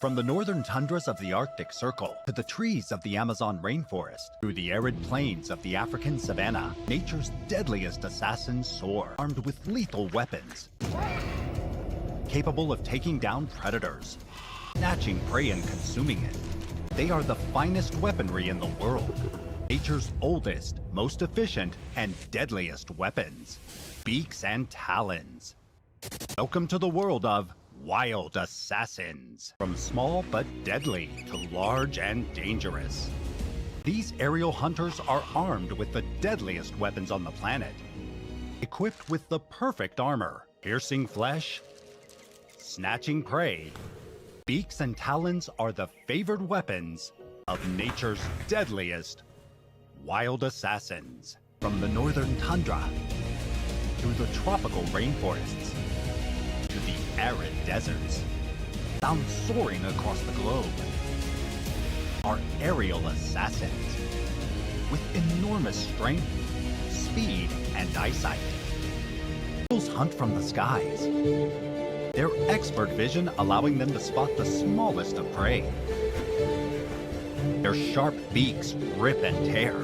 From the northern tundras of the Arctic Circle to the trees of the Amazon rainforest, through the arid plains of the African savanna, nature's deadliest assassins soar, armed with lethal weapons, capable of taking down predators, snatching prey and consuming it. They are the finest weaponry in the world. Nature's oldest, most efficient, and deadliest weapons. Beaks and talons. Welcome to the world of wild assassins. From small but deadly to large and dangerous. These aerial hunters are armed with the deadliest weapons on the planet. Equipped with the perfect armor, piercing flesh, snatching prey. Beaks and talons are the favored weapons of nature's deadliest wild assassins. From the northern tundra, through the tropical rainforests, to the arid deserts, found soaring across the globe, are aerial assassins with enormous strength, speed, and eyesight. Eagles hunt from the skies, their expert vision allowing them to spot the smallest of prey. Their sharp beaks rip and tear.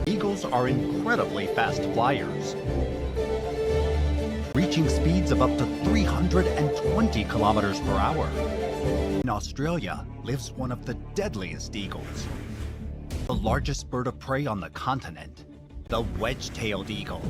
Eagles are incredibly fast flyers, reaching speeds of up to 320 kilometers per hour. In Australia lives one of the deadliest eagles, the largest bird of prey on the continent, the wedge-tailed eagle.